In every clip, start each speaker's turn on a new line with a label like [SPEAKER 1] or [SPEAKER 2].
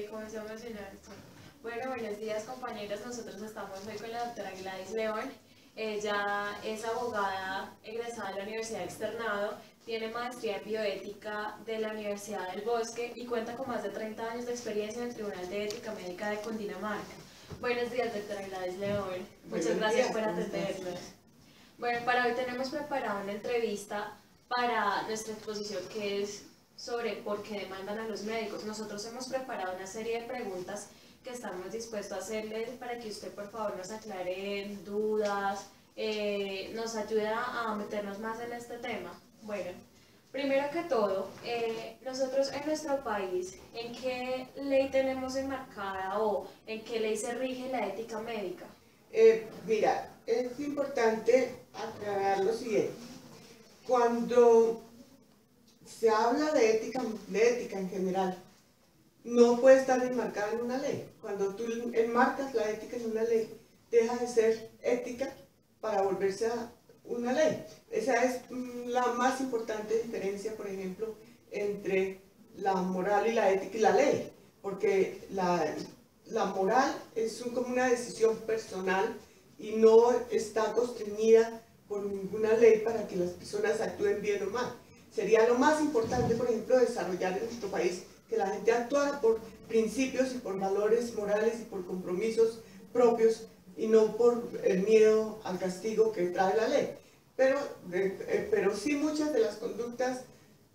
[SPEAKER 1] Comencemos en esto. Bueno, buenos días compañeros, nosotros estamos hoy con la doctora Gladys León. Ella es abogada egresada de la Universidad Externado, tiene maestría en bioética de la Universidad del Bosque y cuenta con más de 30 años de experiencia en el Tribunal de Ética Médica de Cundinamarca. Buenos días, doctora Gladys León. Muchas gracias por atendernos. Bueno, para hoy tenemos preparada una entrevista para nuestra exposición que es sobre por qué demandan a los médicos. Nosotros hemos preparado una serie de preguntas que estamos dispuestos a hacerle para que usted por favor nos aclare dudas, nos ayude a meternos más en este tema. Bueno, primero que todo, nosotros en nuestro país, ¿en qué ley tenemos enmarcada o en qué ley se rige la ética médica?
[SPEAKER 2] Mira, es importante aclarar lo siguiente. Cuando se habla de ética en general, no puede estar enmarcada en una ley. Cuando tú enmarcas la ética en una ley, deja de ser ética para volverse a una ley. Esa es la más importante diferencia, por ejemplo, entre la moral y la ética y la ley. Porque la moral es como una decisión personal y no está constreñida por ninguna ley para que las personas actúen bien o mal. Sería lo más importante, por ejemplo, desarrollar en nuestro país que la gente actuara por principios y por valores morales y por compromisos propios y no por el miedo al castigo que trae la ley. Pero sí muchas de las conductas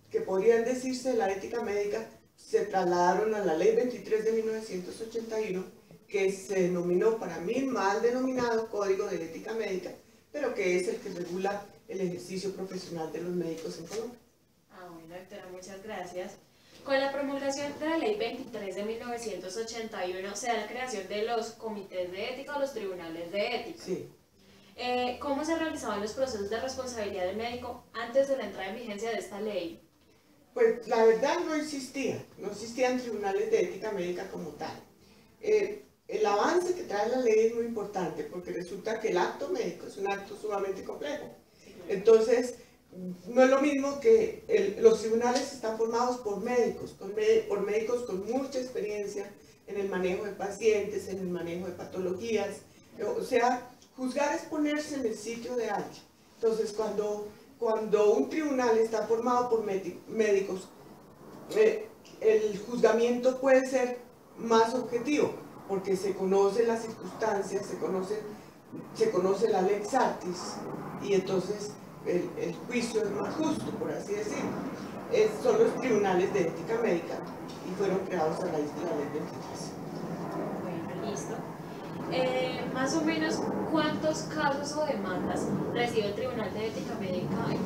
[SPEAKER 2] que podrían decirse de la ética médica se trasladaron a la Ley 23 de 1981, que se denominó para mí mal denominado Código de Ética Médica, pero que es el que regula el ejercicio profesional de los médicos en Colombia.
[SPEAKER 1] Bueno, doctora, muchas gracias. Con la promulgación de la Ley 23 de 1981 se da la creación de los comités de ética o los tribunales de ética.
[SPEAKER 2] Sí.
[SPEAKER 1] ¿Cómo se realizaban los procesos de responsabilidad del médico antes de la entrada en vigencia de esta ley?
[SPEAKER 2] Pues la verdad no existían tribunales de ética médica como tal. El avance que trae la ley es muy importante porque resulta que el acto médico es un acto sumamente complejo. Entonces, no es lo mismo que los tribunales están formados por médicos con mucha experiencia en el manejo de pacientes, en el manejo de patologías. O sea, juzgar es ponerse en el sitio de alguien. Entonces, cuando un tribunal está formado por médicos, el juzgamiento puede ser más objetivo, porque se conocen las circunstancias, se conoce la lex artis, y entonces el juicio es más justo, por así decirlo. Son los tribunales de ética médica y fueron creados a raíz de la ley 23.
[SPEAKER 1] Bueno, listo. Más o menos, ¿cuántos casos o demandas recibe el Tribunal de Ética Médica en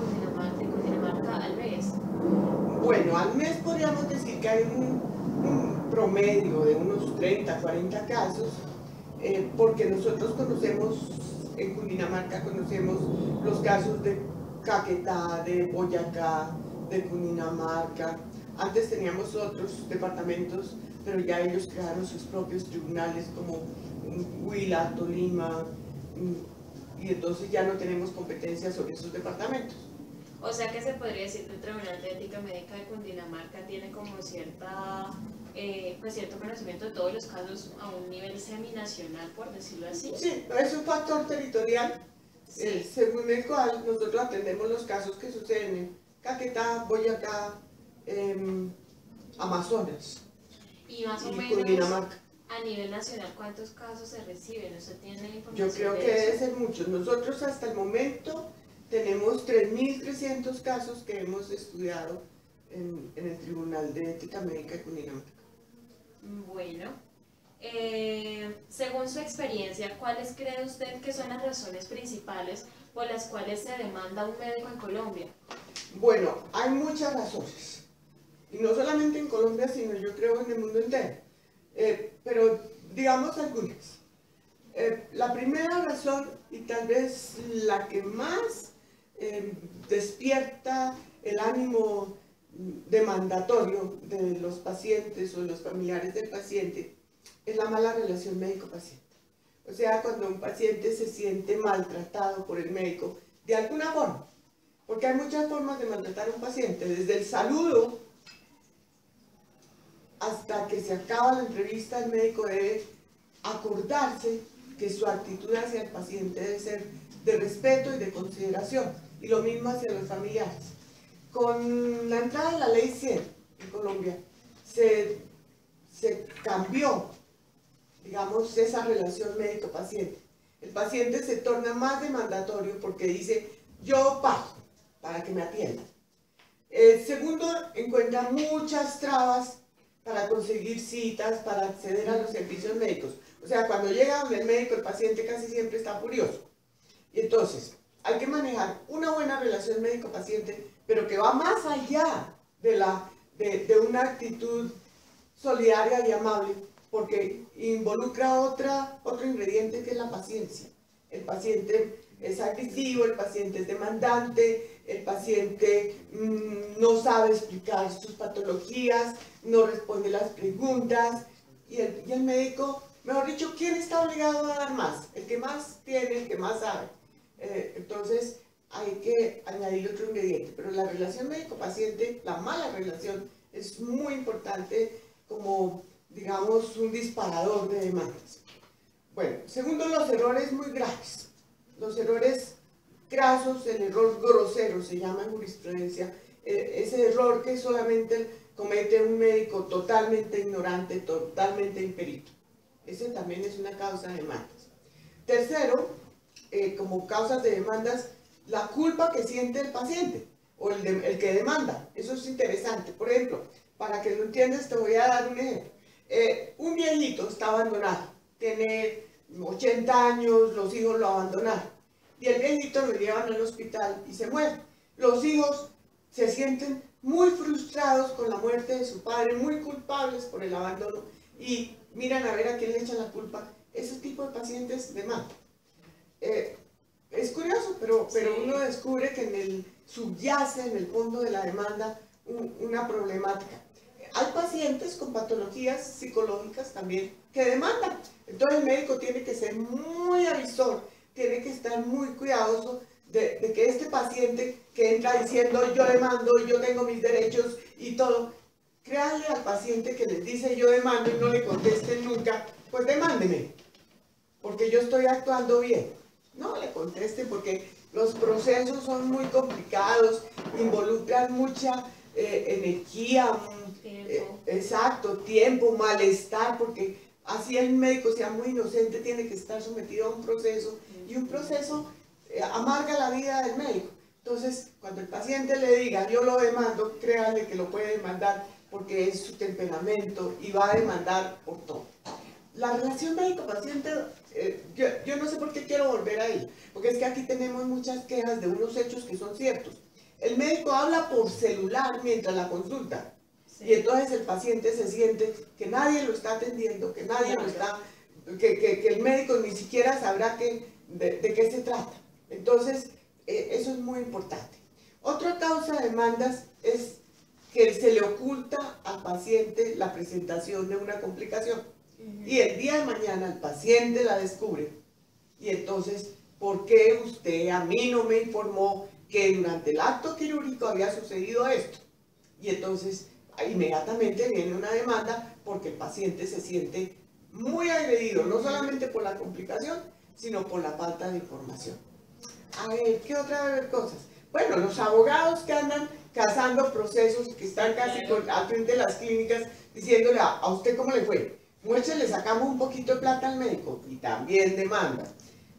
[SPEAKER 1] Cundinamarca al mes?
[SPEAKER 2] Bueno, al mes podríamos decir que hay un promedio de unos 30, 40 casos, porque nosotros en Cundinamarca conocemos los casos de Caquetá, de Boyacá, de Cundinamarca. Antes teníamos otros departamentos, pero ya ellos crearon sus propios tribunales como Huila, Tolima, y entonces ya no tenemos competencia sobre esos departamentos.
[SPEAKER 1] O sea que se podría decir que el Tribunal de Ética Médica de Cundinamarca tiene como cierto conocimiento de todos los casos a un nivel seminacional, por decirlo así.
[SPEAKER 2] Sí, es un factor territorial, sí, según el cual nosotros atendemos los casos que suceden en Caquetá, Boyacá, Amazonas
[SPEAKER 1] y más o menos
[SPEAKER 2] Cundinamarca.
[SPEAKER 1] A nivel nacional, ¿cuántos casos se reciben? ¿Usted tiene información?
[SPEAKER 2] Yo creo que debe ser muchos. Nosotros hasta el momento tenemos 3.300 casos que hemos estudiado en el Tribunal de Ética Médica de Cundinamarca.
[SPEAKER 1] Bueno, según su experiencia, ¿cuáles cree usted que son las razones principales por las cuales se demanda a un médico en Colombia?
[SPEAKER 2] Bueno, hay muchas razones. Y no solamente en Colombia, sino yo creo en el mundo entero. Pero digamos algunas. La primera razón, y tal vez la que más despierta el ánimo demandatorio de los pacientes o los familiares del paciente, es la mala relación médico-paciente. O sea, cuando un paciente se siente maltratado por el médico, de alguna forma, porque hay muchas formas de maltratar a un paciente, desde el saludo hasta que se acaba la entrevista, el médico debe acordarse que su actitud hacia el paciente debe ser de respeto y de consideración, y lo mismo hacia los familiares. Con la entrada de la Ley 100 en Colombia, se cambió, digamos, esa relación médico-paciente. El paciente se torna más demandatorio porque dice, yo pago para que me atiendan. Segundo, encuentra muchas trabas para conseguir citas, para acceder a los servicios médicos. O sea, cuando llega donde el médico, el paciente casi siempre está furioso. Y entonces, hay que manejar una buena relación médico-paciente, pero que va más allá de una actitud solidaria y amable, porque involucra otro ingrediente que es la paciencia. El paciente es agresivo, el paciente es demandante, el paciente no sabe explicar sus patologías, no responde las preguntas, y el médico, mejor dicho, ¿quién está obligado a dar más? El que más tiene, el que más sabe. Entonces hay que añadir otro ingrediente, pero la relación médico-paciente, la mala relación, es muy importante como, digamos, un disparador de demandas. Bueno, segundo, los errores muy graves. Los errores grasos, el error grosero se llama en jurisprudencia, ese error que solamente comete un médico totalmente ignorante, totalmente imperito. Ese también es una causa de demandas. Tercero, como causas de demandas, la culpa que siente el paciente o el que demanda. Eso es interesante. Por ejemplo, para que lo entiendas, te voy a dar un ejemplo. Un viejito está abandonado, tiene 80 años, los hijos lo abandonaron y el viejito lo llevan al hospital y se muere. Los hijos se sienten muy frustrados con la muerte de su padre, muy culpables por el abandono y miran a ver a quién le echan la culpa. Ese tipo de pacientes demandan. Es curioso, pero uno descubre que subyace en el fondo de la demanda una problemática. Hay pacientes con patologías psicológicas también que demandan. Entonces el médico tiene que ser muy avisor, tiene que estar muy cuidadoso de que este paciente que entra diciendo yo demando, yo tengo mis derechos y todo, créanle al paciente que les dice yo demando y no le contesten nunca, pues demándeme, porque yo estoy actuando bien. No le contesten porque los procesos son muy complicados, involucran mucha energía, exacto, tiempo, malestar, porque así el médico sea muy inocente, tiene que estar sometido a un proceso, y un proceso amarga la vida del médico. Entonces, cuando el paciente le diga, yo lo demando, créanle que lo puede demandar porque es su temperamento y va a demandar por todo. La relación médico-paciente, yo no sé por qué quiero volver a ella, porque es que aquí tenemos muchas quejas de unos hechos que son ciertos. El médico habla por celular mientras la consulta, sí. Y entonces el paciente se siente que nadie lo está atendiendo, que nadie lo está, que el médico ni siquiera sabrá de qué se trata. Entonces, eso es muy importante. Otra causa de demandas es que se le oculta al paciente la presentación de una complicación. Y el día de mañana el paciente la descubre. Y entonces, ¿por qué usted a mí no me informó que durante el acto quirúrgico había sucedido esto? Y entonces, inmediatamente viene una demanda porque el paciente se siente muy agredido, no solamente por la complicación, sino por la falta de información. A ver, ¿qué otra cosas? Bueno, los abogados que andan cazando procesos y que están casi al frente de las clínicas diciéndole a usted cómo le fue. Muchos le sacamos un poquito de plata al médico y también demanda.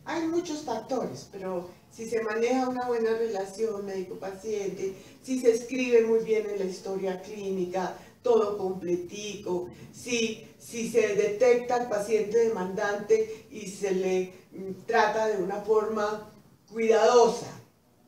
[SPEAKER 2] Hay muchos factores, pero si se maneja una buena relación médico-paciente, si se escribe muy bien en la historia clínica, todo completico, si se detecta al paciente demandante y se le trata de una forma cuidadosa,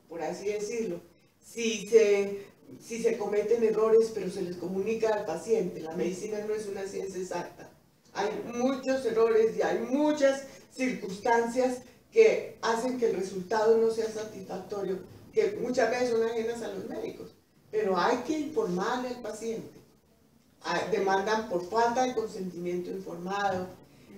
[SPEAKER 2] por así decirlo, si se cometen errores pero se les comunica al paciente, la medicina no es una ciencia exacta. Hay muchos errores y hay muchas circunstancias que hacen que el resultado no sea satisfactorio, que muchas veces son ajenas a los médicos, pero hay que informarle al paciente. Demandan por falta de consentimiento informado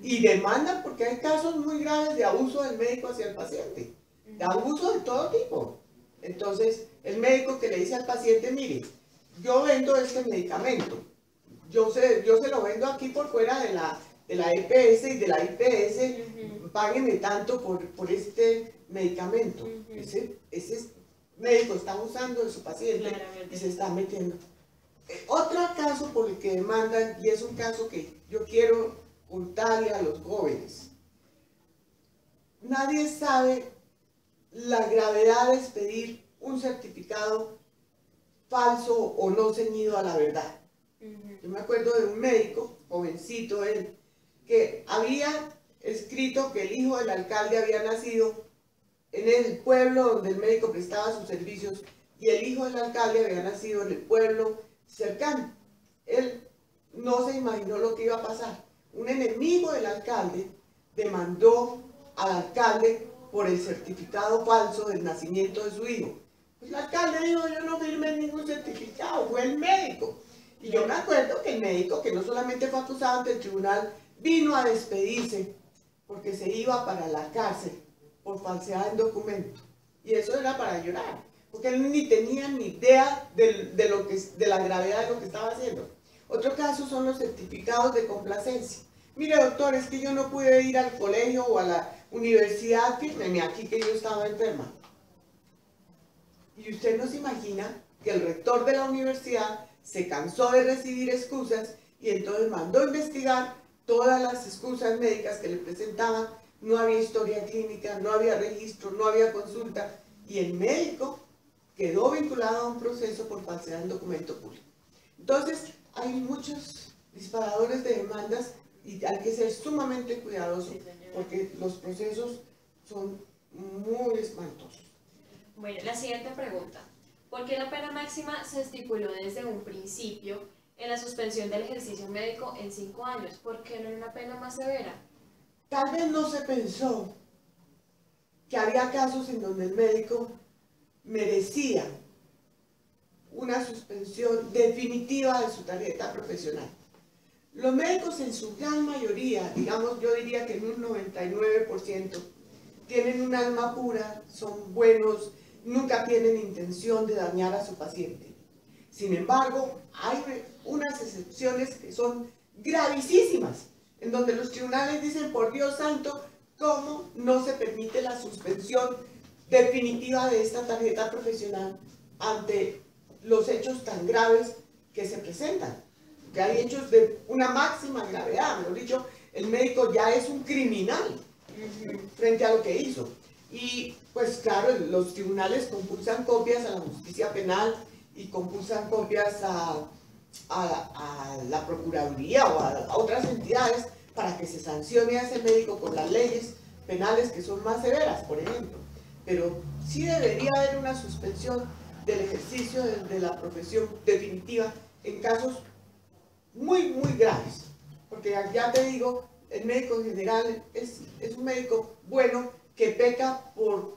[SPEAKER 2] y demandan porque hay casos muy graves de abuso del médico hacia el paciente, de abuso de todo tipo. Entonces, el médico que le dice al paciente, mire, yo vendo este medicamento, yo se lo vendo aquí por fuera de la EPS y de la IPS, páguenme tanto por este medicamento. Ese médico está abusando de su paciente y se está metiendo. Otro caso por el que demandan, y es un caso que yo quiero contarle a los jóvenes. Nadie sabe la gravedad de expedir un certificado falso o no ceñido a la verdad. Yo me acuerdo de un médico, jovencito él, que había escrito que el hijo del alcalde había nacido en el pueblo donde el médico prestaba sus servicios y el hijo del alcalde había nacido en el pueblo cercano. Él no se imaginó lo que iba a pasar. Un enemigo del alcalde demandó al alcalde por el certificado falso del nacimiento de su hijo. Pues el alcalde dijo, yo no firmé ningún certificado, fue el médico. Y yo me acuerdo que el médico, que no solamente fue acusado ante el tribunal, vino a despedirse porque se iba para la cárcel por falsedad en documento. Y eso era para llorar, porque él ni tenía ni idea de la gravedad de lo que estaba haciendo. Otro caso son los certificados de complacencia. Mire, doctor, es que yo no pude ir al colegio o a la universidad, fírmeme aquí que yo estaba enferma. Y usted no se imagina que el rector de la universidad se cansó de recibir excusas y entonces mandó a investigar todas las excusas médicas que le presentaban. No había historia clínica, no había registro, no había consulta y el médico quedó vinculado a un proceso por falsedad en documento público. Entonces, hay muchos disparadores de demandas y hay que ser sumamente cuidadosos porque los procesos son muy espantosos.
[SPEAKER 1] Bueno, la siguiente pregunta. ¿Por qué la pena máxima se estipuló desde un principio en la suspensión del ejercicio médico en 5 años? ¿Por qué no en una pena más severa?
[SPEAKER 2] Tal vez no se pensó que había casos en donde el médico merecía una suspensión definitiva de su tarjeta profesional. Los médicos en su gran mayoría, digamos, yo diría que en un 99%, tienen un alma pura, son buenos, nunca tienen intención de dañar a su paciente. Sin embargo, hay unas excepciones que son gravísimas, en donde los tribunales dicen, por Dios santo, ¿cómo no se permite la suspensión definitiva de esta tarjeta profesional ante los hechos tan graves que se presentan? Que hay hechos de una máxima gravedad, mejor dicho, el médico ya es un criminal frente a lo que hizo. Y pues claro, los tribunales compulsan copias a la justicia penal y compulsan copias a la Procuraduría o a otras entidades para que se sancione a ese médico con las leyes penales que son más severas, por ejemplo. Pero sí debería haber una suspensión del ejercicio de la profesión definitiva en casos muy, muy graves. Porque ya te digo, el médico en general es un médico bueno que peca por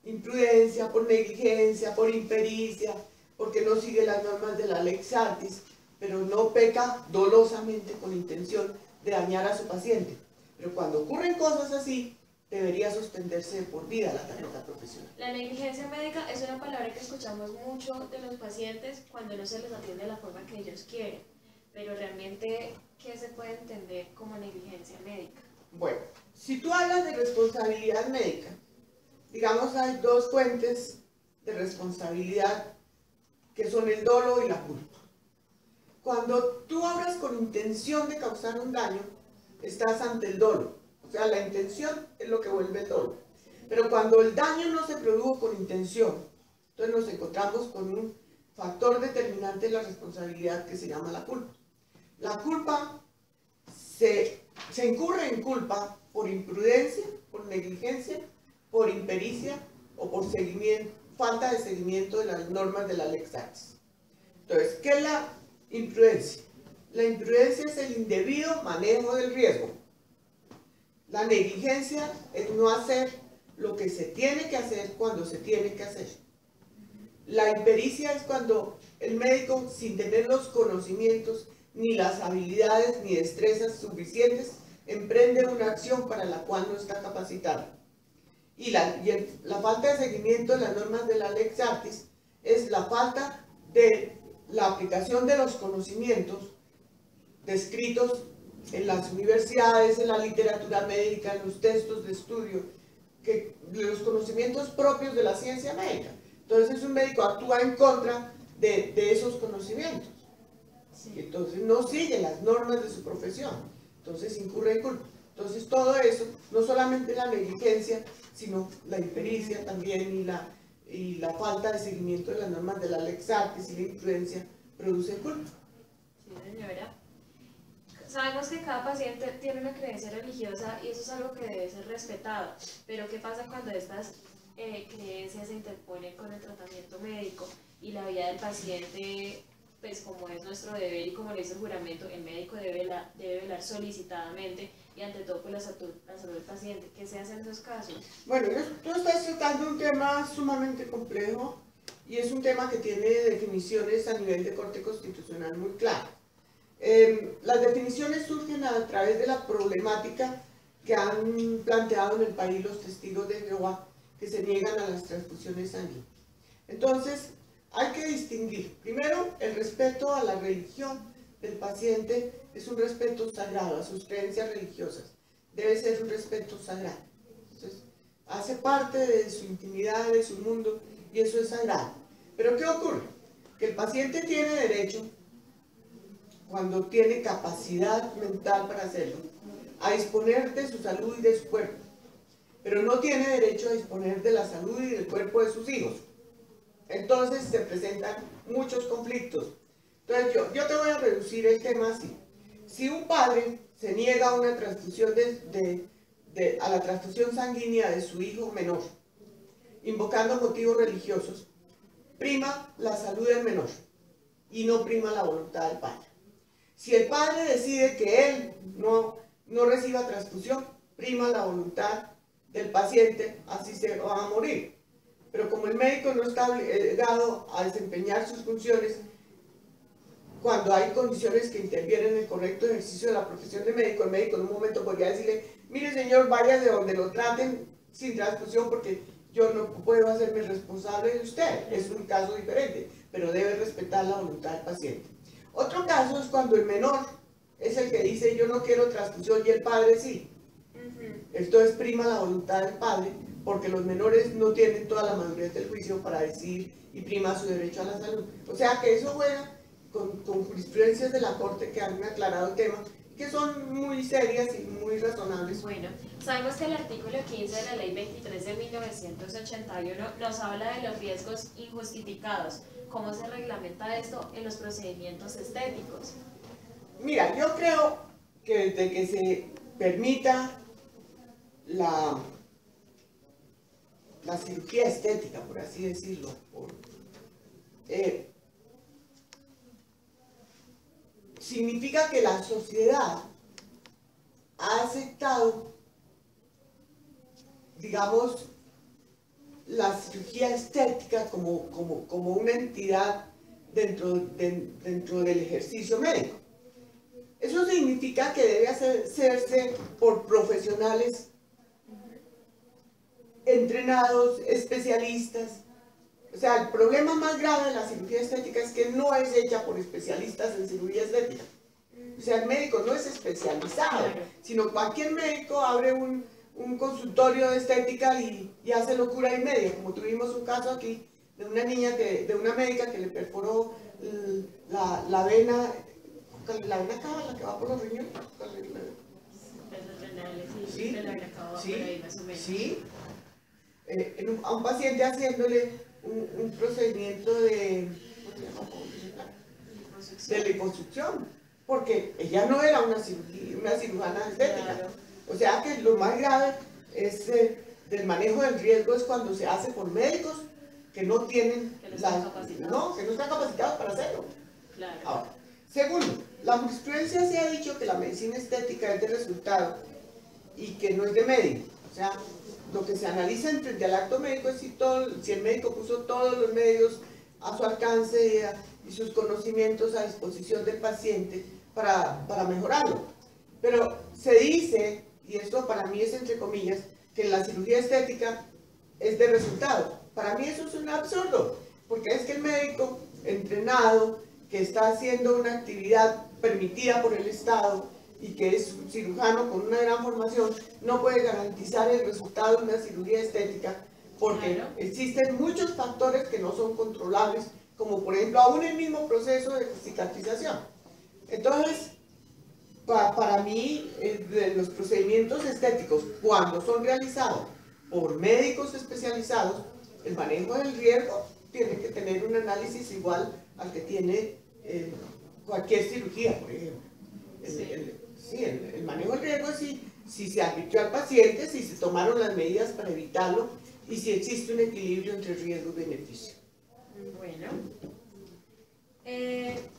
[SPEAKER 2] imprudencia, por negligencia, por impericia, porque no sigue las normas de la lex artis, pero no peca dolosamente con intención de dañar a su paciente. Pero cuando ocurren cosas así, debería suspenderse por vida la tarjeta profesional.
[SPEAKER 1] La negligencia médica es una palabra que escuchamos mucho de los pacientes cuando no se les atiende de la forma que ellos quieren. Pero realmente, ¿qué se puede entender como negligencia médica?
[SPEAKER 2] Bueno, si tú hablas de responsabilidad médica, digamos hay dos fuentes de responsabilidad que son el dolo y la culpa. Cuando tú obras con intención de causar un daño, estás ante el dolo. O sea, la intención es lo que vuelve el dolo. Pero cuando el daño no se produjo con intención, entonces nos encontramos con un factor determinante de la responsabilidad que se llama la culpa. La culpa se incurre en culpa por imprudencia, por negligencia, por impericia o por falta de seguimiento de las normas de la lex artis. Entonces, ¿qué es la imprudencia? La imprudencia es el indebido manejo del riesgo. La negligencia es no hacer lo que se tiene que hacer cuando se tiene que hacer. La impericia es cuando el médico, sin tener los conocimientos, ni las habilidades, ni destrezas suficientes, emprende una acción para la cual no está capacitado. Y la falta de seguimiento de las normas de la lex artis es la falta de la aplicación de los conocimientos descritos en las universidades, en la literatura médica, en los textos de estudio, de los conocimientos propios de la ciencia médica. Entonces un médico actúa en contra de esos conocimientos. Sí. Entonces no sigue las normas de su profesión. Entonces incurre en culpa. Entonces todo eso, no solamente la negligencia, sino la impericia también y la falta de seguimiento de las normas de la lex artis y la imprudencia produce culpa.
[SPEAKER 1] Sí, señora. Sabemos que cada paciente tiene una creencia religiosa y eso es algo que debe ser respetado, pero ¿qué pasa cuando estas creencias se interponen con el tratamiento médico y la vida del paciente, pues como es nuestro deber y como le dice el juramento, el médico debe velar solicitadamente y ante todo por la salud del paciente? ¿Qué se hace en esos casos?
[SPEAKER 2] Bueno, tú estás tratando un tema sumamente complejo y es un tema que tiene definiciones a nivel de Corte Constitucional muy claras. Las definiciones surgen a través de la problemática que han planteado en el país los testigos de Jehová que se niegan a las transfusiones sanguíneas. Entonces, hay que distinguir, primero, el respeto a la religión del paciente es un respeto sagrado, a sus creencias religiosas, debe ser un respeto sagrado. Entonces, hace parte de su intimidad, de su mundo, y eso es sagrado. Pero ¿qué ocurre? Que el paciente tiene derecho, cuando tiene capacidad mental para hacerlo, a disponer de su salud y de su cuerpo, pero no tiene derecho a disponer de la salud y del cuerpo de sus hijos. Entonces se presentan muchos conflictos. Entonces yo te voy a reducir el tema así. Si un padre se niega a una transfusión a la transfusión sanguínea de su hijo menor, invocando motivos religiosos, prima la salud del menor y no prima la voluntad del padre. Si el padre decide que él no reciba transfusión, prima la voluntad del paciente, así se va a morir. Pero como el médico no está obligado a desempeñar sus funciones, cuando hay condiciones que intervienen en el correcto ejercicio de la profesión de médico, el médico en un momento podría decirle, mire señor, vaya de donde lo traten sin transfusión porque yo no puedo hacerme responsable de usted. Es un caso diferente, pero debe respetar la voluntad del paciente. Otro caso es cuando el menor es el que dice yo no quiero transfusión y el padre sí. Entonces prima la voluntad del padre porque los menores no tienen toda la madurez del juicio para decidir y prima su derecho a la salud. O sea que eso juega con jurisprudencias de la Corte que han aclarado el tema y que son muy serias y muy razonables.
[SPEAKER 1] Bueno, sabemos que el artículo 15 de la Ley 23 de 1981 nos habla de los riesgos injustificados. ¿Cómo se reglamenta esto en los procedimientos estéticos?
[SPEAKER 2] Mira, yo creo que desde que se permita la cirugía estética, por así decirlo, significa que la sociedad ha aceptado, digamos, la cirugía estética como una entidad dentro del ejercicio médico. Eso significa que debe hacerse por profesionales entrenados, especialistas. O sea, el problema más grave de la cirugía estética es que no es hecha por especialistas en cirugía estética. O sea, el médico no es especializado, sino cualquier médico abre un consultorio de estética y hace locura y media, como tuvimos un caso aquí de una niña, de una médica que le perforó la vena cava, la que va por los riñones. Sí, sí. A un paciente haciéndole un procedimiento de liposucción, porque ella no era una cirujana estética. Claro. O sea que lo más grave es del manejo del riesgo es cuando se hace por médicos que no tienen que no están capacitados para hacerlo. Claro. Ahora, segundo, la jurisprudencia se ha dicho que la medicina estética es de resultado y que no es de médico. O sea, lo que se analiza frente al acto médico es si el médico puso todos los medios a su alcance y sus conocimientos a disposición del paciente para mejorarlo. Pero se dice, y esto para mí es entre comillas, que la cirugía estética es de resultado. Para mí eso es un absurdo, porque es que el médico entrenado que está haciendo una actividad permitida por el Estado y que es un cirujano con una gran formación, no puede garantizar el resultado de una cirugía estética porque
[SPEAKER 1] Claro.
[SPEAKER 2] existen muchos factores que no son controlables, como por ejemplo aún el mismo proceso de cicatrización. Entonces, para mí, de los procedimientos estéticos, cuando son realizados por médicos especializados, el manejo del riesgo tiene que tener un análisis igual al que tiene cualquier cirugía, por ejemplo. El manejo del riesgo es si se advirtió al paciente, si se tomaron las medidas para evitarlo y si existe un equilibrio entre riesgo y beneficio.
[SPEAKER 1] Bueno,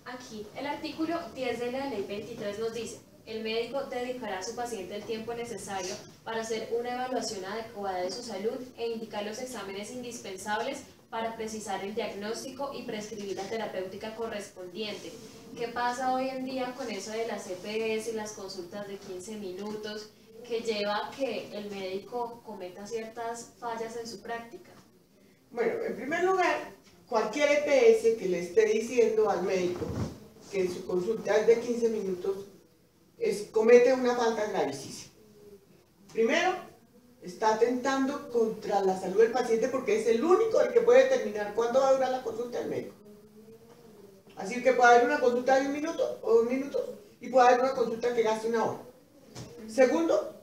[SPEAKER 1] aquí el artículo 10 de la ley 23 nos dice: el médico dedicará a su paciente el tiempo necesario para hacer una evaluación adecuada de su salud e indicar los exámenes indispensables para precisar el diagnóstico y prescribir la terapéutica correspondiente. ¿Qué pasa hoy en día con eso de las EPS y las consultas de 15 minutos que lleva a que el médico cometa ciertas fallas en su práctica?
[SPEAKER 2] Bueno, en primer lugar, cualquier EPS que le esté diciendo al médico que su consulta es de 15 minutos comete una falta gravísima. Primero, está atentando contra la salud del paciente porque es el único el que puede determinar cuándo va a durar la consulta del médico. Así que puede haber una consulta de 1 minuto o 2 minutos y puede haber una consulta que gaste 1 hora. Segundo,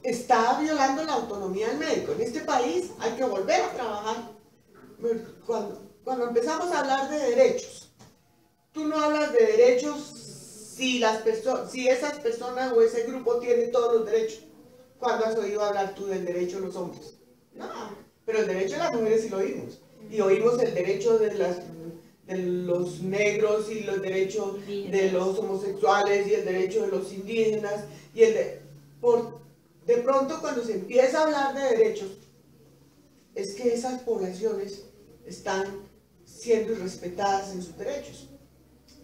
[SPEAKER 2] está violando la autonomía del médico. En este país hay que volver a trabajar. Cuando empezamos a hablar de derechos, tú no hablas de derechos si esas personas o ese grupo tiene todos los derechos. ¿Cuándo has oído hablar tú del derecho de los hombres? No, pero el derecho de las mujeres sí lo oímos. Y oímos el derecho de los negros y los derechos de los homosexuales y el derecho de los indígenas. Y de pronto cuando se empieza a hablar de derechos, es que esas poblaciones están siendo irrespetadas en sus derechos.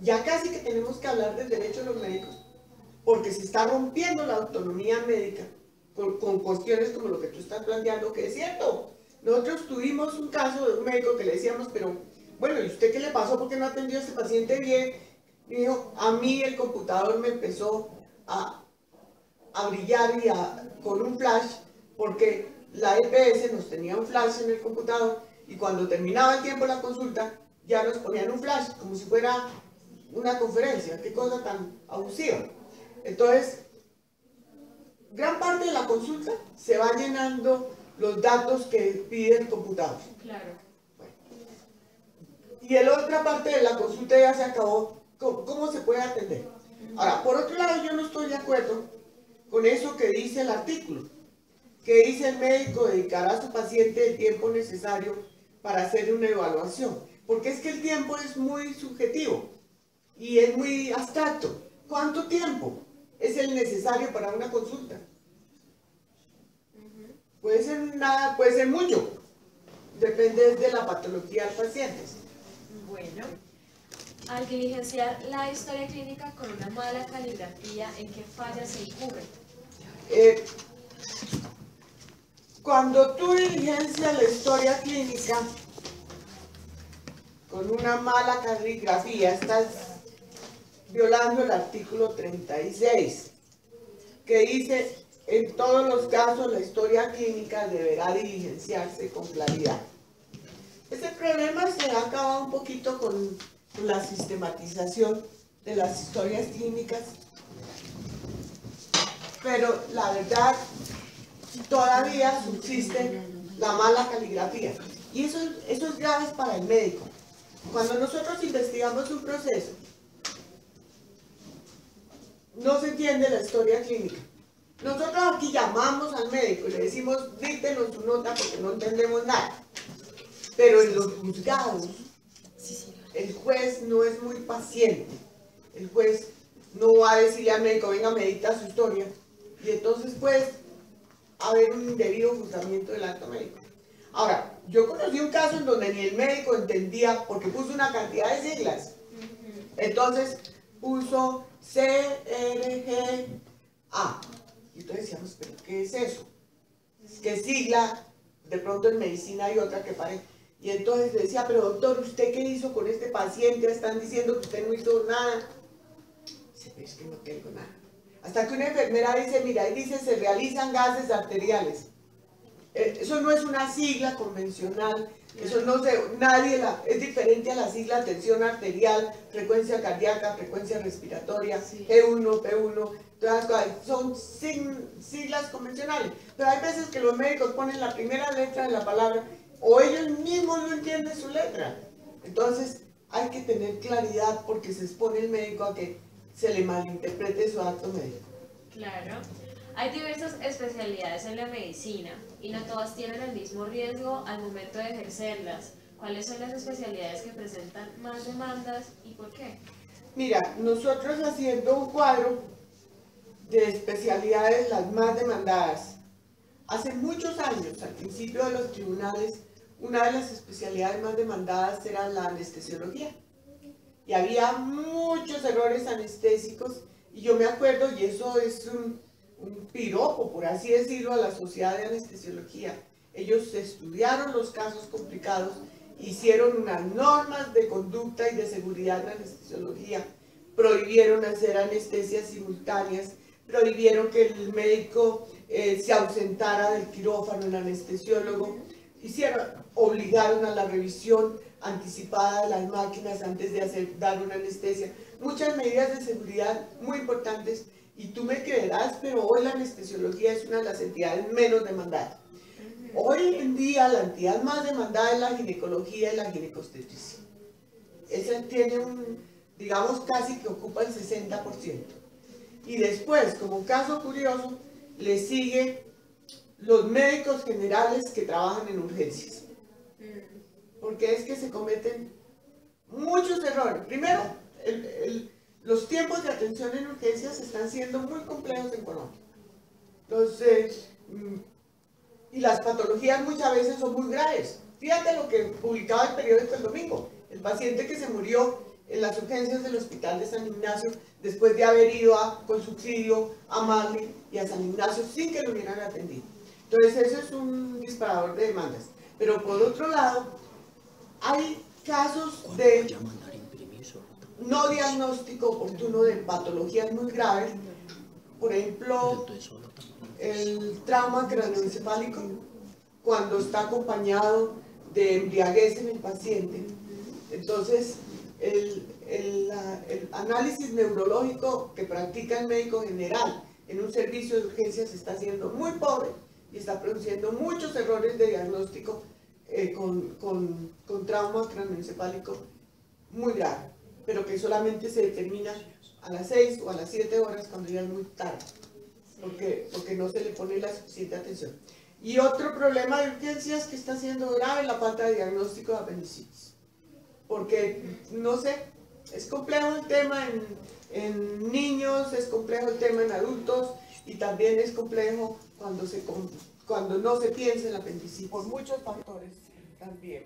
[SPEAKER 2] Ya casi que tenemos que hablar del derecho de los médicos, porque se está rompiendo la autonomía médica con cuestiones como lo que tú estás planteando, que es cierto. Nosotros tuvimos un caso de un médico que le decíamos, pero bueno, ¿y usted qué le pasó? ¿Por qué no atendió a este paciente bien? Y dijo, a mí el computador me empezó a brillar con un flash, porque la EPS nos tenía un flash en el computador y cuando terminaba el tiempo de la consulta ya nos ponían un flash, como si fuera una conferencia. Qué cosa tan abusiva. Entonces, gran parte de la consulta se va llenando los datos que pide el computador.
[SPEAKER 1] Claro.
[SPEAKER 2] Bueno. Y la otra parte de la consulta ya se acabó. ¿Cómo se puede atender? Ahora, por otro lado, yo no estoy de acuerdo con eso que dice el artículo, que dice el médico dedicará a su paciente el tiempo necesario para hacer una evaluación, porque es que el tiempo es muy subjetivo y es muy abstracto. ¿Cuánto tiempo es el necesario para una consulta? Puede ser nada, puede ser mucho, depende de la patología del paciente.
[SPEAKER 1] Bueno, al diligenciar la historia clínica con una mala caligrafía, ¿en qué fallas se incurre?
[SPEAKER 2] Cuando tú diligencias la historia clínica con una mala caligrafía, estás violando el artículo 36, que dice: en todos los casos la historia clínica deberá diligenciarse con claridad. Ese problema se ha acabado un poquito con la sistematización de las historias clínicas, pero la verdad todavía subsiste la mala caligrafía y eso es grave para el médico. Cuando nosotros investigamos un proceso, no se entiende la historia clínica. Nosotros aquí llamamos al médico y le decimos: díctenos su nota porque no entendemos nada. Pero en los juzgados, el juez no es muy paciente. El juez no va a decirle al médico: venga, medita su historia. Y entonces puede haber un indebido juzgamiento del acto médico. Ahora, yo conocí un caso en donde ni el médico entendía, porque puso una cantidad de siglas. Entonces puso CRGA. Y entonces decíamos: ¿pero qué es eso? ¿Qué sigla? De pronto en medicina hay otra que parece. Y entonces le decía, pero doctor, ¿usted qué hizo con este paciente? Están diciendo que usted no hizo nada. Dice, pero es que no tengo nada. Hasta que una enfermera dice, mira, ahí dice, se realizan gases arteriales. Eso no es una sigla convencional, eso no sé, es diferente a la sigla tensión arterial, frecuencia cardíaca, frecuencia respiratoria,
[SPEAKER 1] Sí.
[SPEAKER 2] G1, P1, todas las cosas, son siglas convencionales, pero hay veces que los médicos ponen la primera letra de la palabra o ellos mismos no entienden su letra. Entonces hay que tener claridad porque se expone el médico a que se le malinterprete su acto médico.
[SPEAKER 1] Claro. Hay diversas especialidades en la medicina y no todas tienen el mismo riesgo al momento de ejercerlas. ¿Cuáles son las especialidades que presentan más demandas y por qué?
[SPEAKER 2] Mira, nosotros haciendo un cuadro de especialidades las más demandadas, hace muchos años, al principio de los tribunales, una de las especialidades más demandadas era la anestesiología. Y había muchos errores anestésicos, y yo me acuerdo, y eso es un piropo, por así decirlo, a la Sociedad de Anestesiología. Ellos estudiaron los casos complicados, hicieron unas normas de conducta y de seguridad en la anestesiología, prohibieron hacer anestesias simultáneas, prohibieron que el médico se ausentara del quirófano, el anestesiólogo, obligaron a la revisión anticipada de las máquinas antes de dar una anestesia. Muchas medidas de seguridad muy importantes y tú me creerás, pero hoy la anestesiología es una de las entidades menos demandadas. Hoy en día la entidad más demandada es la ginecología y la ginecobstetricia. Esa tiene digamos, casi que ocupa el 60%. Y después, como caso curioso, le sigue los médicos generales que trabajan en urgencias. Porque es que se cometen muchos errores. Primero, los tiempos de atención en urgencias están siendo muy complejos en Colombia. Y las patologías muchas veces son muy graves. Fíjate lo que publicaba el periódico el domingo. El paciente que se murió en las urgencias del hospital de San Ignacio después de haber ido con subsidio a Marley y a San Ignacio sin que lo hubieran atendido. Entonces eso es un disparador de demandas. Pero por otro lado, hay casos de no diagnóstico oportuno de patologías muy graves. Por ejemplo, el trauma craneoencefálico, cuando está acompañado de embriaguez en el paciente. Entonces, el análisis neurológico que practica el médico general en un servicio de urgencias está siendo muy pobre y está produciendo muchos errores de diagnóstico con trauma craneoencefálico muy grave, pero que solamente se determina a las 6 o a las 7 horas cuando ya es muy tarde, porque no se le pone la suficiente atención. Y otro problema de urgencias que está siendo grave es la falta de diagnóstico de apendicitis, porque, no sé, es complejo el tema en niños, es complejo el tema en adultos, y también es complejo cuando no se piensa en la apendicitis. Por muchos factores también.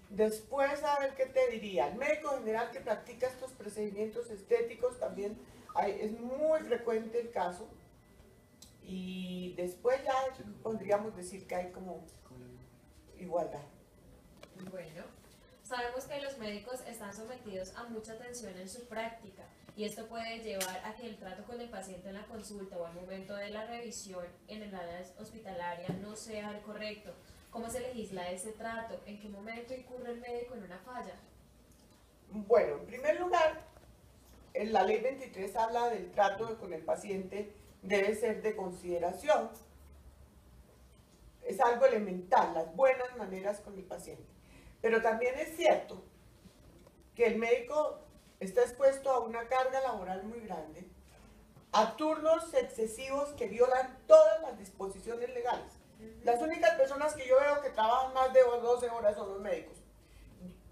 [SPEAKER 2] Después, a ver qué te diría, el médico general que practica estos procedimientos estéticos también es muy frecuente el caso. Y después ya podríamos decir que hay como igualdad.
[SPEAKER 1] Bueno, sabemos que los médicos están sometidos a mucha tensión en su práctica y esto puede llevar a que el trato con el paciente en la consulta o al momento de la revisión en el área hospitalaria no sea el correcto. ¿Cómo se legisla ese trato? ¿En qué momento incurre el médico en una falla?
[SPEAKER 2] Bueno, en primer lugar, en la ley 23 habla del trato con el paciente debe ser de consideración. Es algo elemental, las buenas maneras con el paciente. Pero también es cierto que el médico está expuesto a una carga laboral muy grande, a turnos excesivos que violan todas las disposiciones legales. Las únicas personas que yo veo que trabajan más de 12 horas son los médicos.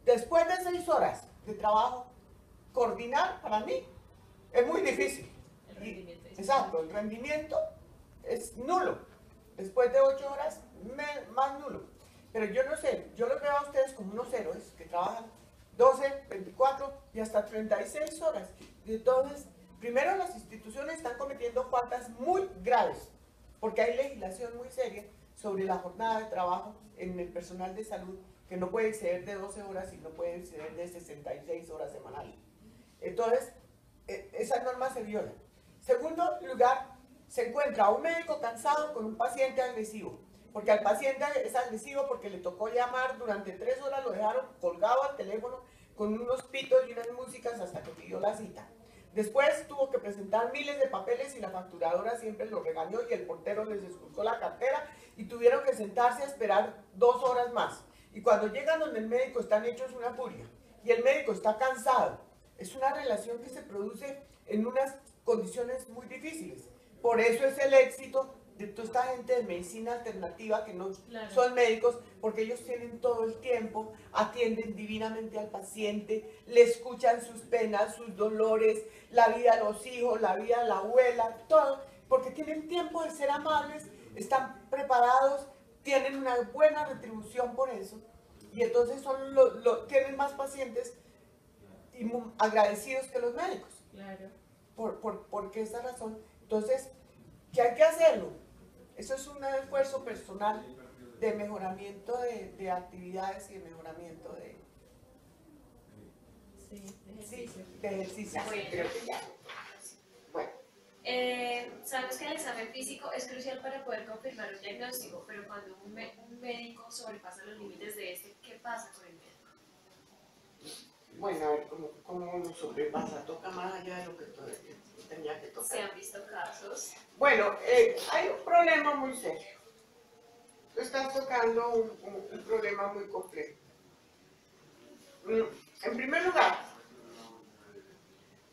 [SPEAKER 2] Después de 6 horas de trabajo, coordinar para mí es muy difícil. Exacto, el rendimiento es nulo. Después de 8 horas, más nulo. Pero yo no sé, yo los veo a ustedes como unos héroes que trabajan 12, 24 y hasta 36 horas. Y entonces, primero las instituciones están cometiendo faltas muy graves, porque hay legislación muy seria sobre la jornada de trabajo en el personal de salud que no puede exceder de 12 horas y no puede exceder de 66 horas semanales. Entonces, esa norma se viola. Segundo lugar, se encuentra un médico cansado con un paciente agresivo, porque al paciente es agresivo porque le tocó llamar durante 3 horas, lo dejaron colgado al teléfono con unos pitos y unas músicas hasta que pidió la cita. Después tuvo que presentar miles de papeles y la facturadora siempre lo regañó y el portero les esculcó la cartera y tuvieron que sentarse a esperar 2 horas más. Y cuando llegan donde el médico están hechos una furia y el médico está cansado. Es una relación que se produce en unas condiciones muy difíciles. Por eso es el éxito de toda esta gente de medicina alternativa que no son médicos, porque ellos tienen todo el tiempo, atienden divinamente al paciente, le escuchan sus penas, sus dolores, la vida de los hijos, la vida de la abuela, todo, porque tienen tiempo de ser amables, están preparados, tienen una buena retribución por eso, y entonces tienen más pacientes y agradecidos que los médicos.
[SPEAKER 1] Claro.
[SPEAKER 2] ¿Por qué esa razón? Entonces, ¿qué hay que hacerlo? Eso es un esfuerzo personal de mejoramiento de actividades y de mejoramiento de ejercicio.
[SPEAKER 1] Bueno. Sabemos que el examen físico es crucial para poder confirmar un diagnóstico, pero cuando un médico sobrepasa los límites de este, ¿qué pasa con el médico?
[SPEAKER 2] Bueno, a ver, ¿cómo lo sobrepasa? Toca más allá de lo que tenía que tocar.
[SPEAKER 1] ¿Se han visto casos?
[SPEAKER 2] Bueno, hay un problema muy serio. Tú estás tocando un problema muy complejo. En primer lugar,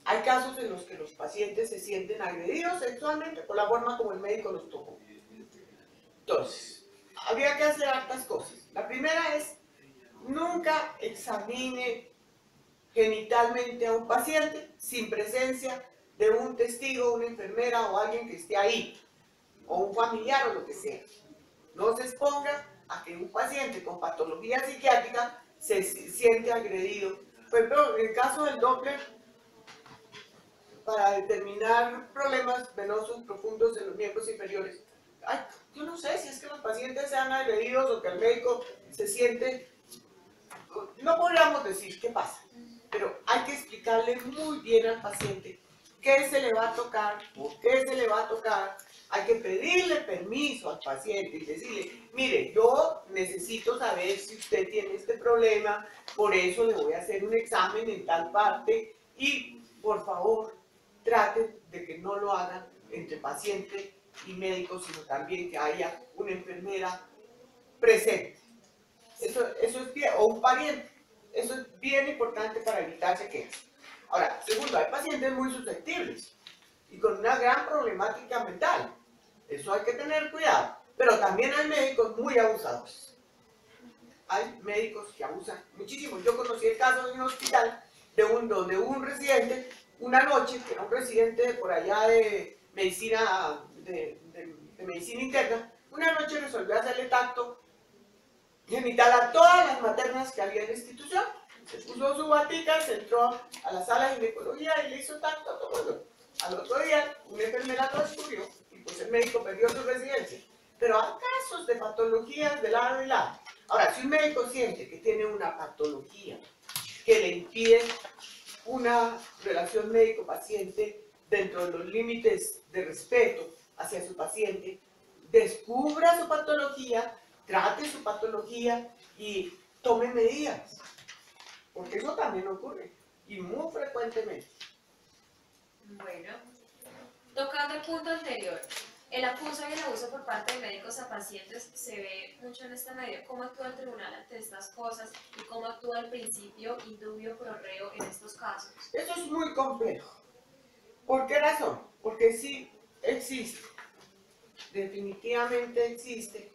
[SPEAKER 2] hay casos en los que los pacientes se sienten agredidos sexualmente por la forma como el médico los tocó. Entonces, habría que hacer hartas cosas. La primera es, nunca examine genitalmente a un paciente sin presencia de un testigo, una enfermera o alguien que esté ahí, o un familiar o lo que sea. No se exponga a que un paciente con patología psiquiátrica se siente agredido. Por ejemplo, en el caso del Doppler, para determinar problemas venosos profundos en los miembros inferiores, yo no sé si es que los pacientes sean agredidos o que el médico se siente, no podríamos decir qué pasa, pero hay que explicarle muy bien al paciente qué se le va a tocar, por qué se le va a tocar. Hay que pedirle permiso al paciente y decirle, mire, yo necesito saber si usted tiene este problema, por eso le voy a hacer un examen en tal parte y por favor trate de que no lo hagan entre paciente y médico, sino también que haya una enfermera presente. Eso es bien, o un pariente. Eso es bien importante para evitarse quejas. Ahora, segundo, hay pacientes muy susceptibles y con una gran problemática mental. Eso hay que tener cuidado. Pero también hay médicos muy abusadores. Hay médicos que abusan muchísimo. Yo conocí el caso en un hospital donde hubo un residente, una noche, que era un residente por allá de medicina, de medicina interna, una noche resolvió hacerle tacto genital a todas las maternas que había en la institución. Se puso su batica, se entró a la sala de ginecología y le hizo tacto a todo el mundo. Al otro día, una enfermera lo descubrió y pues el médico perdió su residencia. Pero hay casos de patologías de lado y lado. Ahora, si un médico siente que tiene una patología que le impide una relación médico-paciente dentro de los límites de respeto hacia su paciente, descubra su patología, trate su patología y tome medidas. Porque eso también ocurre, y muy frecuentemente.
[SPEAKER 1] Bueno, tocando el punto anterior, el abuso y el abuso por parte de médicos a pacientes se ve mucho en esta medida. ¿Cómo actúa el tribunal ante estas cosas y cómo actúa el principio indubio pro reo en estos casos?
[SPEAKER 2] Eso es muy complejo. ¿Por qué razón? Porque sí existe, definitivamente existe.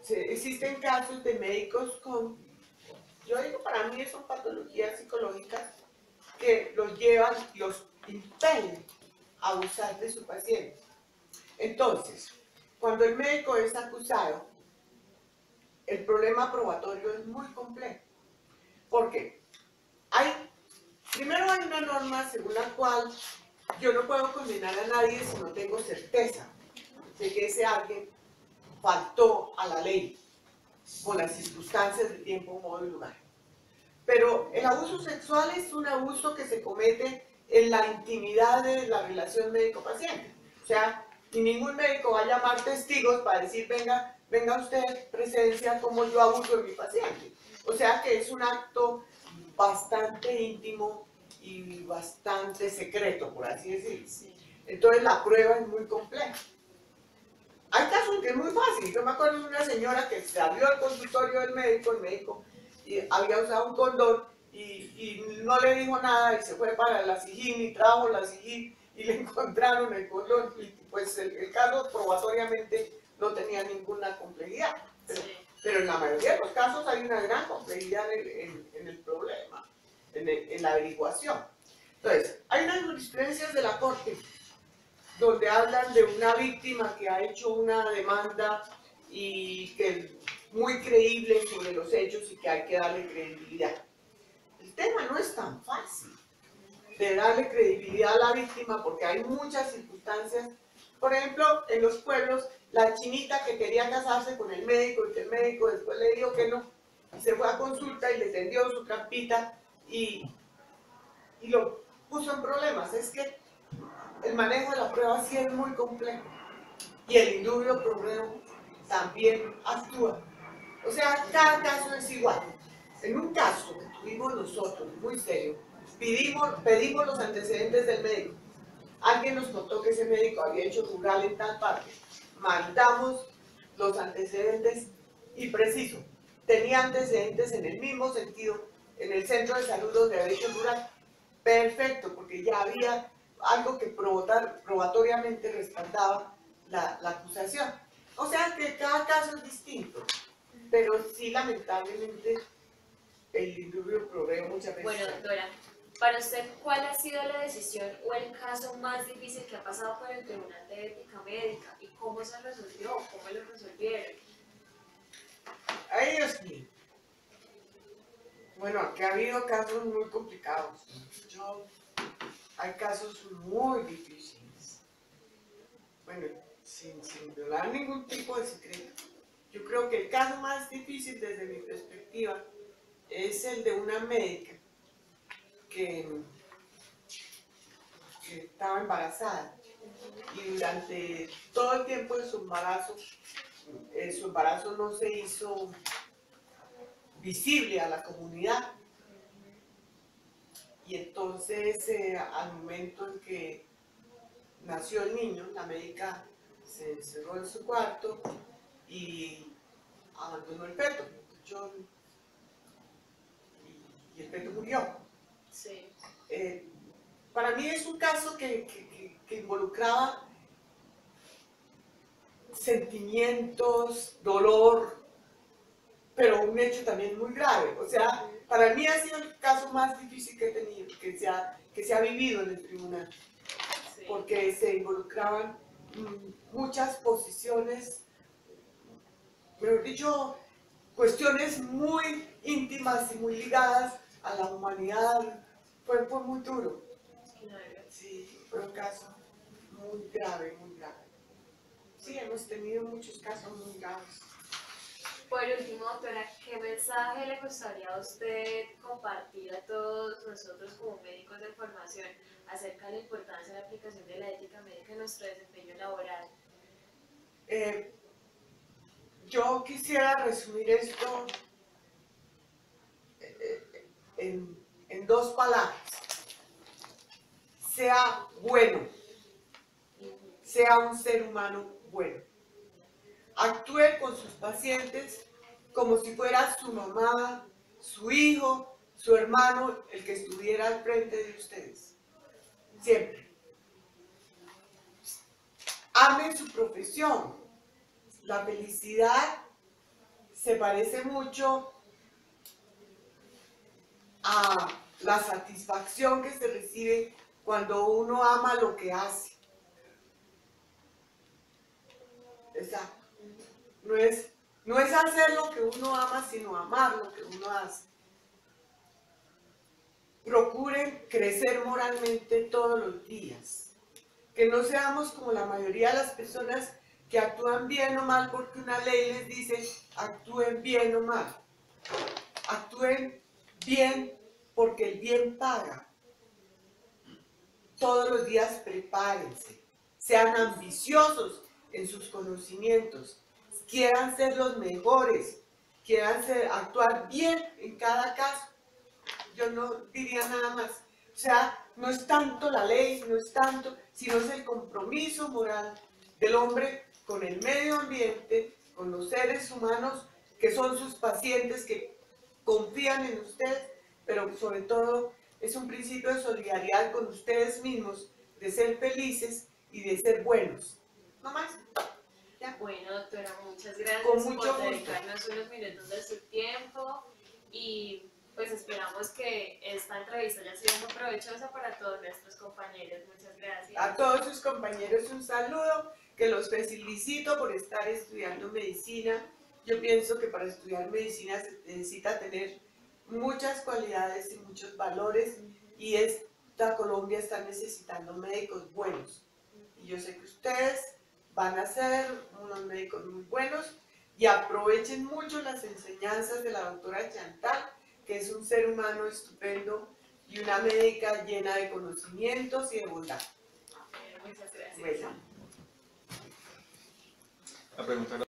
[SPEAKER 2] Existen casos de médicos con, yo digo, para mí son patologías psicológicas que los llevan, los impelen a abusar de su paciente. Entonces, cuando el médico es acusado, el problema probatorio es muy complejo. ¿Por qué? Primero hay una norma según la cual yo no puedo condenar a nadie si no tengo certeza de que ese alguien faltó a la ley. con las circunstancias de tiempo, modo y lugar. Pero el abuso sexual es un abuso que se comete en la intimidad de la relación médico-paciente. O sea, y ningún médico va a llamar testigos para decir, venga, venga usted, presencia, como yo abuso de mi paciente. O sea que es un acto bastante íntimo y bastante secreto, por así decirlo. Entonces la prueba es muy compleja. Hay casos que es muy fácil. Yo me acuerdo de una señora que salió al consultorio del médico, el médico y había usado un condón y no le dijo nada y se fue para la SIGIN y trajo la SIGIN y le encontraron el condón y pues el caso probatoriamente no tenía ninguna complejidad. Pero en la mayoría de los casos hay una gran complejidad en el problema, en la averiguación. Entonces, hay unas jurisprudencias de la Corte donde hablan de una víctima que ha hecho una demanda y que es muy creíble sobre los hechos y que hay que darle credibilidad. El tema no es tan fácil de darle credibilidad a la víctima porque hay muchas circunstancias. Por ejemplo, en los pueblos, la chinita que quería casarse con el médico y que el médico después le dijo que no, y se fue a consulta y le tendió su trampita y lo puso en problemas. Es que el manejo de la prueba sí es muy complejo y el indubio pro reo también actúa. O sea, cada caso es igual. En un caso que tuvimos nosotros, muy serio, pedimos los antecedentes del médico. Alguien nos contó que ese médico había hecho rural en tal parte. Mandamos los antecedentes y preciso. Tenía antecedentes en el mismo sentido, en el centro de salud donde había hecho rural. Perfecto, porque ya había algo que probatoriamente respaldaba la acusación. O sea que cada caso es distinto, pero sí lamentablemente el indubio pro reo muchas veces.
[SPEAKER 1] Bueno, Dora, para usted, ¿cuál ha sido la decisión o el caso más difícil que ha pasado por el Tribunal de Ética Médica? ¿Y cómo se resolvió? ¿Cómo lo resolvieron?
[SPEAKER 2] Ay, Dios mío. Bueno, aquí ha habido casos muy complicados. Hay casos muy difíciles. Bueno, sin violar ningún tipo de secreto. Yo creo que el caso más difícil desde mi perspectiva es el de una médica que estaba embarazada y durante todo el tiempo de su embarazo no se hizo visible a la comunidad. Y entonces, al momento en que nació el niño, la médica se encerró en su cuarto y abandonó el feto. Y el feto murió.
[SPEAKER 1] Sí.
[SPEAKER 2] Para mí es un caso que involucraba sentimientos, dolor, pero un hecho también muy grave. O sea, para mí ha sido el caso más difícil que he tenido, que se ha vivido en el tribunal, sí. Porque se involucraban muchas posiciones, mejor dicho, cuestiones muy íntimas y muy ligadas a la humanidad. Fue muy duro. Sí, fue un caso muy grave, muy grave. Sí, hemos tenido muchos casos muy graves.
[SPEAKER 1] Por último, doctora, ¿qué mensaje le gustaría a usted compartir a todos nosotros como médicos de formación acerca de la importancia de la aplicación de la ética médica en nuestro desempeño laboral?
[SPEAKER 2] Yo quisiera resumir esto en dos palabras. Sea bueno, sea un ser humano bueno. Actúe con sus pacientes como si fuera su mamá, su hijo, su hermano, el que estuviera al frente de ustedes. Siempre. Amen su profesión. La felicidad se parece mucho a la satisfacción que se recibe cuando uno ama lo que hace. Exacto. No es hacer lo que uno ama, sino amar lo que uno hace. Procuren crecer moralmente todos los días. Que no seamos como la mayoría de las personas que actúan bien o mal porque una ley les dice actúen bien o mal. Actúen bien porque el bien paga. Todos los días prepárense, sean ambiciosos en sus conocimientos, quieran ser los mejores, quieran actuar bien en cada caso. Yo no diría nada más. O sea, no es tanto la ley, no es tanto, sino es el compromiso moral del hombre con el medio ambiente, con los seres humanos que son sus pacientes, que confían en ustedes, pero sobre todo es un principio de solidaridad con ustedes mismos, de ser felices y de ser buenos. ¿No más?
[SPEAKER 1] ¿Ya? Bueno, doctora, muchas gracias
[SPEAKER 2] con mucho
[SPEAKER 1] por
[SPEAKER 2] gusto.
[SPEAKER 1] dedicarnos unos minutos de su tiempo y pues esperamos que esta entrevista haya sido muy provechosa para todos nuestros compañeros. Muchas gracias.
[SPEAKER 2] A todos sus compañeros un saludo, que los felicito por estar estudiando medicina. Yo pienso que para estudiar medicina se necesita tener muchas cualidades y muchos valores, y esta Colombia está necesitando médicos buenos. Y yo sé que ustedes van a ser unos médicos muy buenos, y aprovechen mucho las enseñanzas de la doctora Chantal, que es un ser humano estupendo y una médica llena de conocimientos y de bondad.
[SPEAKER 1] Muchas gracias.
[SPEAKER 2] Bueno.
[SPEAKER 3] La pregunta